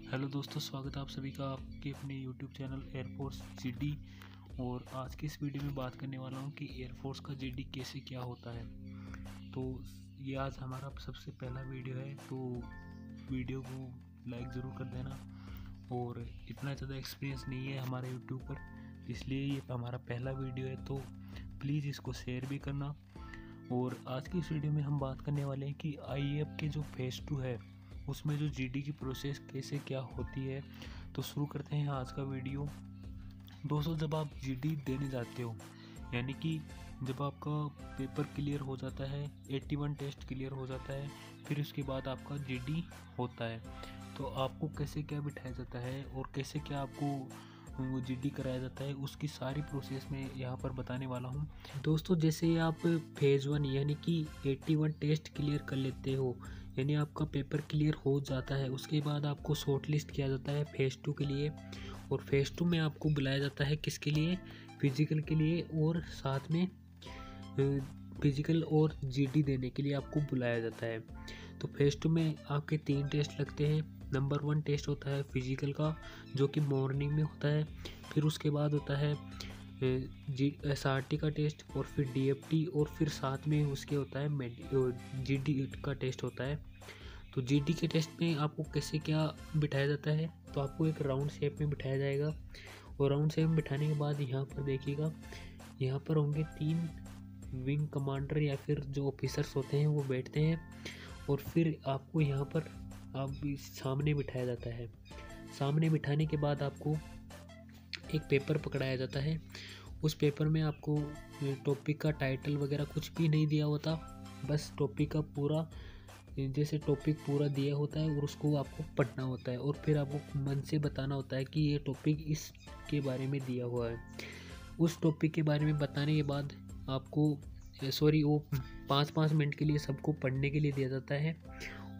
Hello दोस्तों, स्वागत है आप सभी का आपके अपने यूट्यूब चैनल एयरफोर्स जीडी। और आज की इस वीडियो में बात करने वाला हूं कि एयरफोर्स का जीडी कैसे क्या होता है। तो ये आज हमारा सबसे पहला वीडियो है, तो वीडियो को लाइक ज़रूर कर देना। और इतना ज़्यादा एक्सपीरियंस नहीं है हमारे यूट्यूब पर, इसलिए ये हमारा पहला वीडियो है, तो प्लीज़ इसको शेयर भी करना। और आज की इस वीडियो में हम बात करने वाले हैं कि आईएएफ के जो फेज़ 2 है उसमें जो जीडी की प्रोसेस कैसे क्या होती है। तो शुरू करते हैं आज का वीडियो। दोस्तों, जब आप जीडी देने जाते हो, यानी कि जब आपका पेपर क्लियर हो जाता है, 81 टेस्ट क्लियर हो जाता है, फिर उसके बाद आपका जीडी होता है, तो आपको कैसे क्या बिठाया जाता है और कैसे क्या आपको वो जीडी कराया जाता है, उसकी सारी प्रोसेस मैं यहाँ पर बताने वाला हूँ। दोस्तों, जैसे आप फेज़ 1 यानी कि 81 टेस्ट क्लियर कर लेते हो, यानी आपका पेपर क्लियर हो जाता है, उसके बाद आपको शॉर्ट लिस्ट किया जाता है फेज़ 2 के लिए। और फेज़ 2 में आपको बुलाया जाता है किसके लिए? फिजिकल के लिए, और साथ में फिजिकल और जीडी देने के लिए आपको बुलाया जाता है। तो फेज़ 2 में आपके 3 टेस्ट लगते हैं। नंबर 1 टेस्ट होता है फिजिकल का, जो कि मॉर्निंग में होता है। फिर उसके बाद होता है SRT का टेस्ट, और फिर DFT, और फिर साथ में उसके होता है GD का टेस्ट होता है। तो GD के टेस्ट में आपको कैसे क्या बिठाया जाता है? तो आपको एक राउंड शेप में बिठाया जाएगा, और राउंड शेप में बिठाने के बाद यहाँ पर देखिएगा, यहाँ पर होंगे 3 विंग कमांडर या फिर जो ऑफिसर्स होते हैं वो बैठते हैं। और फिर आपको यहाँ पर आप सामने बिठाया जाता है। सामने बिठाने के बाद आपको एक पेपर पकड़ाया जाता है। उस पेपर में आपको टॉपिक का टाइटल वगैरह कुछ भी नहीं दिया होता, बस टॉपिक का पूरा जैसे टॉपिक पूरा दिया होता है, और उसको आपको पढ़ना होता है, और फिर आपको मन से बताना होता है कि ये टॉपिक इसके बारे में दिया हुआ है। उस टॉपिक के बारे में बताने के बाद आपको वो 5-5 मिनट के लिए सबको पढ़ने के लिए दिया जाता है।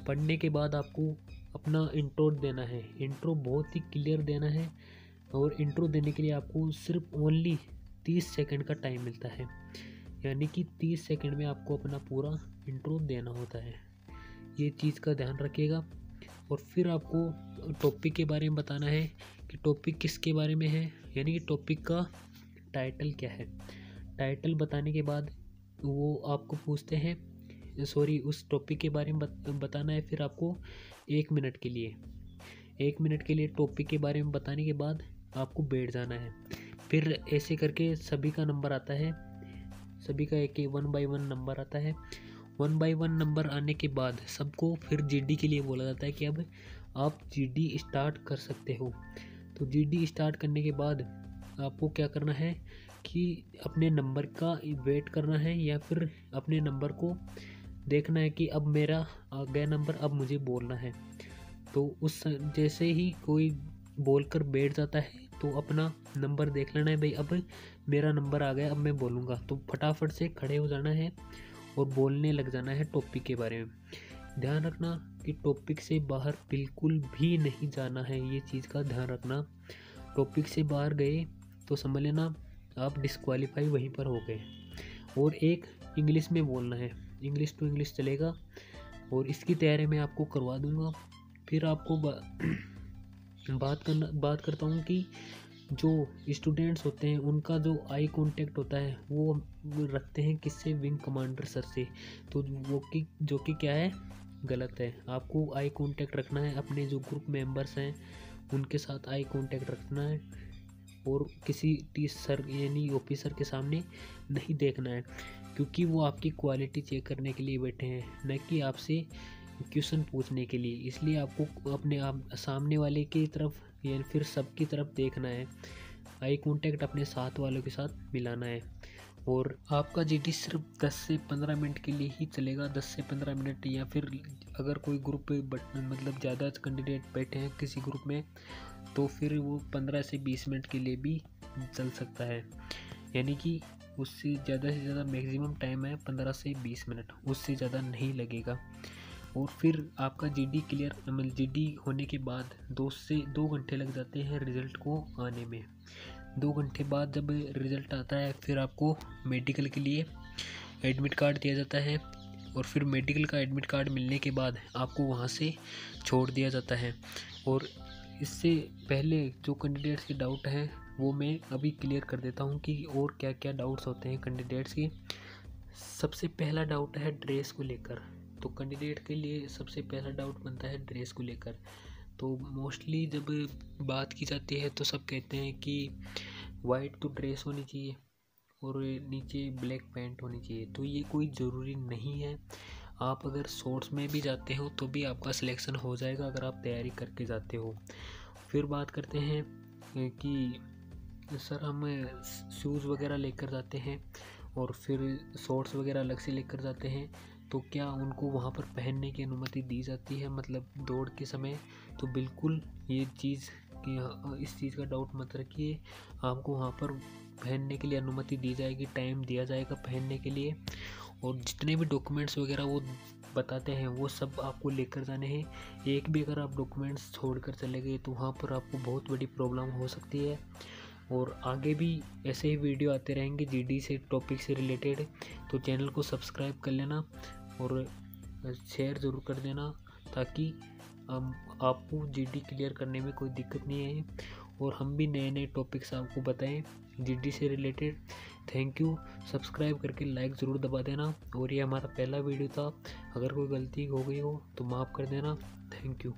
पढ़ने के बाद आपको अपना इंट्रो देना है। इंट्रो बहुत ही क्लियर देना है, और इंट्रो देने के लिए आपको सिर्फ ओनली 30 सेकंड का टाइम मिलता है, यानी कि 30 सेकंड में आपको अपना पूरा इंट्रो देना होता है। ये चीज़ का ध्यान रखिएगा। और फिर आपको टॉपिक के बारे में बताना है कि टॉपिक किसके बारे में है, यानी कि टॉपिक का टाइटल क्या है। टाइटल बताने के बाद वो आपको पूछते हैं, उस टॉपिक के बारे में बताना है। फिर आपको 1 मिनट के लिए टॉपिक के बारे में बताने के बाद आपको बैठ जाना है। फिर ऐसे करके सभी का नंबर आता है, सभी का एक 1 बाय 1 नंबर आता है। 1 बाय 1 नंबर आने के बाद सबको फिर जीडी के लिए बोला जाता है कि अब आप जीडी स्टार्ट कर सकते हो। तो जीडी स्टार्ट करने के बाद आपको क्या करना है कि अपने नंबर का वेट करना है, या फिर अपने नंबर को देखना है कि अब मेरा आ गया नंबर, अब मुझे बोलना है। तो उस जैसे ही कोई बोलकर बैठ जाता है, तो अपना नंबर देख लेना है, भाई अब मेरा नंबर आ गया, अब मैं बोलूँगा। तो फटाफट से खड़े हो जाना है और बोलने लग जाना है टॉपिक के बारे में। ध्यान रखना कि टॉपिक से बाहर बिल्कुल भी नहीं जाना है, ये चीज़ का ध्यान रखना। टॉपिक से बाहर गए तो समझ लेना आप डिस्क्वालीफाई वहीं पर हो गए। और एक इंग्लिश में बोलना है, इंग्लिश टू इंग्लिश चलेगा, और इसकी तैयारी मैं आपको करवा दूँगा। फिर आपको बात करता हूँ कि जो स्टूडेंट्स होते हैं उनका जो आई कांटेक्ट होता है वो रखते हैं किससे? विंग कमांडर सर से। तो जो कि क्या है? गलत है। आपको आई कांटेक्ट रखना है, अपने जो ग्रुप मेंबर्स हैं उनके साथ आई कांटेक्ट रखना है, और किसी टीचर यानी ऑफिसर के सामने नहीं देखना है, क्योंकि वो आपकी क्वालिटी चेक करने के लिए बैठे हैं, न कि आपसे क्वेश्चन पूछने के लिए। इसलिए आपको अपने आप सामने वाले की तरफ या फिर सबकी तरफ देखना है। आई कांटेक्ट अपने साथ वालों के साथ मिलाना है। और आपका जीडी सिर्फ 10 से 15 मिनट के लिए ही चलेगा, 10 से 15 मिनट, या फिर अगर कोई ग्रुप मतलब ज़्यादा कैंडिडेट बैठे हैं किसी ग्रुप में, तो फिर वो 15 से 20 मिनट के लिए भी चल सकता है। यानी कि उससे ज़्यादा से ज़्यादा मैक्सिमम टाइम है 15 से 20 मिनट, उससे ज़्यादा नहीं लगेगा। और फिर आपका जीडी क्लियर मतलब जीडी होने के बाद 2 घंटे लग जाते हैं रिज़ल्ट को आने में। 2 घंटे बाद जब रिज़ल्ट आता है, फिर आपको मेडिकल के लिए एडमिट कार्ड दिया जाता है, और फिर मेडिकल का एडमिट कार्ड मिलने के बाद आपको वहाँ से छोड़ दिया जाता है। और इससे पहले जो कैंडिडेट्स के डाउट हैं वो मैं अभी क्लियर कर देता हूँ कि और क्या क्या डाउट्स होते हैं कैंडिडेट्स के। सबसे पहला डाउट है ड्रेस को लेकर। तो कैंडिडेट के लिए सबसे पहला डाउट बनता है ड्रेस को लेकर। तो मोस्टली जब बात की जाती है तो सब कहते हैं कि वाइट तो ड्रेस होनी चाहिए और नीचे ब्लैक पैंट होनी चाहिए। तो ये कोई ज़रूरी नहीं है। आप अगर शॉर्ट्स में भी जाते हो तो भी आपका सिलेक्शन हो जाएगा अगर आप तैयारी करके जाते हो। फिर बात करते हैं कि सर हम शूज़ वगैरह लेकर जाते हैं और फिर शॉर्ट्स वगैरह अलग से लेकर जाते हैं, तो क्या उनको वहाँ पर पहनने की अनुमति दी जाती है मतलब दौड़ के समय? तो बिल्कुल ये चीज़ कि इस चीज़ का डाउट मत रखिए, आपको वहाँ पर पहनने के लिए अनुमति दी जाएगी, टाइम दिया जाएगा पहनने के लिए। और जितने भी डॉक्यूमेंट्स वगैरह वो बताते हैं वो सब आपको लेकर जाने हैं। एक भी अगर आप डॉक्यूमेंट्स छोड़कर चले गए तो वहाँ पर आपको बहुत बड़ी प्रॉब्लम हो सकती है। और आगे भी ऐसे ही वीडियो आते रहेंगे जीडी से टॉपिक से रिलेटेड, तो चैनल को सब्सक्राइब कर लेना और शेयर ज़रूर कर देना ताकि आपको जीडी क्लियर करने में कोई दिक्कत नहीं आए और हम भी नए नए टॉपिक्स आपको बताएं जीडी से रिलेटेड। Thank you. सब्सक्राइब करके लाइक ज़रूर दबा देना। और ये हमारा पहला वीडियो था, अगर कोई गलती हो गई हो तो माफ़ कर देना। Thank you.